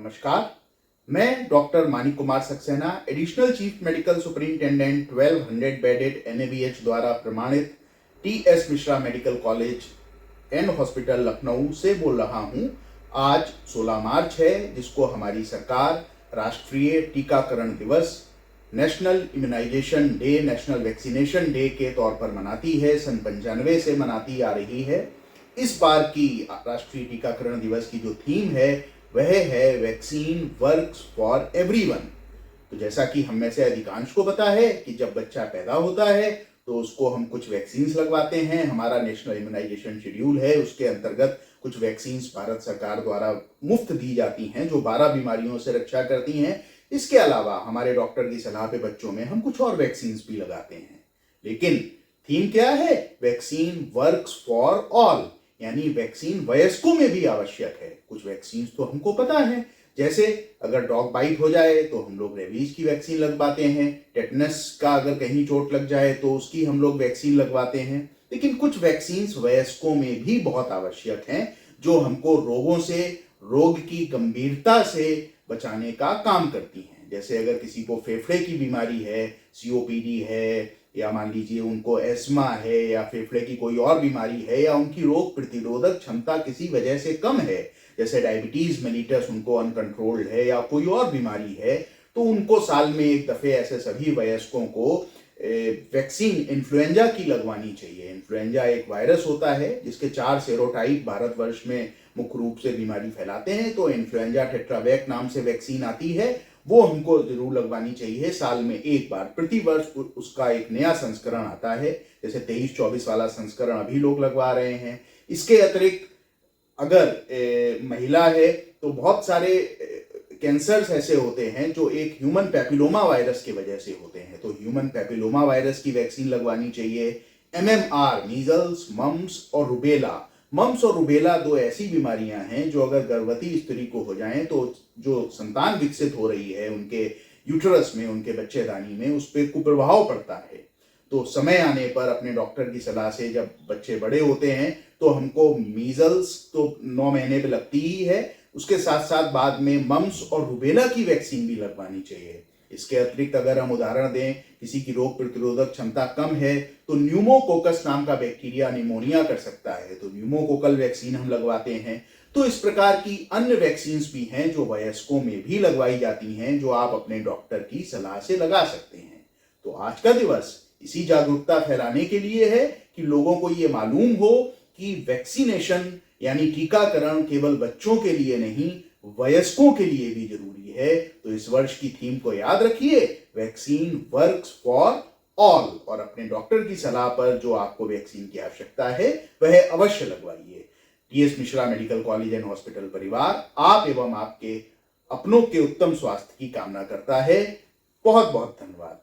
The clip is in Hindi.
नमस्कार, मैं doctor Manik Kumar Saxena, additional chief medical superintendent 1200 bedded NABH द्वारा प्रमाणित TS Mishra medical college and hospital Lucknow से बोल रहा हूं। आज 16 मार्च है, जिसको हमारी सरकार राष्ट्रीय टीकाकरण दिवस, national immunisation day, national vaccination day के तौर पर मनाती है। सन 95 से मनाती आ रही है। इस बार की राष्ट्रीय टीकाकरण दिवस की जो थीम है वह है वैक्सीन वर्क्स फॉर एवरीवन। तो जैसा कि हम में से अधिकांश को पता है कि जब बच्चा पैदा होता है तो उसको हम कुछ वैक्सीन्स लगवाते हैं। हमारा नेशनल इम्यूनाइजेशन शेड्यूल है, उसके अंतर्गत कुछ वैक्सीन्स भारत सरकार द्वारा मुफ्त दी जाती हैं जो 12 बीमारियों से रक्षा करती हैं। इसके अलावा हमारे डॉक्टर की सलाह पे बच्चों में हम कुछ और वैक्सीन्स भी लगाते हैं। लेकिन थीम क्या है? वैक्सीन वर्क्स फॉर ऑल, यानी वैक्सीन वयस्कों में भी आवश्यक है। कुछ वैक्सीन तो हमको पता है, जैसे अगर डॉग बाइट हो जाए तो हम लोग रेबीज की वैक्सीन लगवाते हैं, टेटनस का अगर कहीं चोट लग जाए तो उसकी हम लोग वैक्सीन लगवाते हैं। लेकिन कुछ वैक्सीन वयस्कों में भी बहुत आवश्यक हैं, जो हमको रोगों से, रोग की गंभीरता से बचाने का काम करती हैं। जैसे अगर किसी को फेफड़े की बीमारी है, COPD है, या मान लीजिए उनको एस्मा है, या फेफड़े की कोई और बीमारी है, या उनकी रोग प्रतिरोधक क्षमता किसी वजह से कम है, जैसे डायबिटीज मेलिटस उनको अनकंट्रोल्ड है, या कोई और बीमारी है, तो उनको साल में एक दफे ऐसे सभी वयस्कों को वैक्सीन इन्फ्लुएंजा की लगवानी चाहिए। इन्फ्लुएंजा एक वायरस होता है जिसके 4 सेरोटाइप भारतवर्ष में मुख्य रूप से बीमारी फैलाते हैं। तो इन्फ्लुएंजा टेट्रावैक नाम से वैक्सीन आती है, वो हमको जरूर लगवानी चाहिए साल में एक बार। प्रति वर्ष उसका एक नया संस्करण आता है, जैसे 23-24 वाला संस्करण अभी लोग लगवा रहे हैं। इसके अतिरिक्त अगर महिला है तो बहुत सारे कैंसर्स ऐसे होते हैं जो एक ह्यूमन पैपिलोमा वायरस की वजह से होते हैं, तो ह्यूमन पैपिलोमा वायरस की वैक्सीन लगवानी चाहिए। MMR, मीजल्स, मम्स और रुबेला। मम्स और रुबेला 2 ऐसी बीमारियां हैं जो अगर गर्भवती स्त्री को हो जाएं तो जो संतान विकसित हो रही है उनके यूटरस में, उनके बच्चेदानी में, उस पर कुप्रभाव पड़ता है। तो समय आने पर अपने डॉक्टर की सलाह से जब बच्चे बड़े होते हैं तो हमको मीजल्स तो 9 महीने पे लगती ही है, उसके साथ साथ बाद में मम्स और रुबेला की वैक्सीन भी लगवानी चाहिए। इसके अतिरिक्त अगर हम उदाहरण दें, किसी की रोग प्रतिरोधक क्षमता कम है तो न्यूमोकोकस नाम का बैक्टीरिया निमोनिया कर सकता है, तो न्यूमोकोकल वैक्सीन हम लगवाते हैं। तो इस प्रकार की अन्य वैक्सीन भी हैं जो वयस्कों में भी लगवाई जाती हैं, जो आप अपने डॉक्टर की सलाह से लगा सकते हैं। तो आज का दिवस इसी जागरूकता फैलाने के लिए है कि लोगों को ये मालूम हो कि वैक्सीनेशन यानी टीकाकरण केवल बच्चों के लिए नहीं, वयस्कों के लिए भी जरूरी है। तो इस वर्ष की थीम को याद रखिए, वैक्सीन वर्क्स फॉर ऑल, और अपने डॉक्टर की सलाह पर जो आपको वैक्सीन की आवश्यकता है वह अवश्य लगवाइए। TS Mishra medical college and hospital परिवार आप एवं आपके अपनों के उत्तम स्वास्थ्य की कामना करता है। बहुत बहुत धन्यवाद।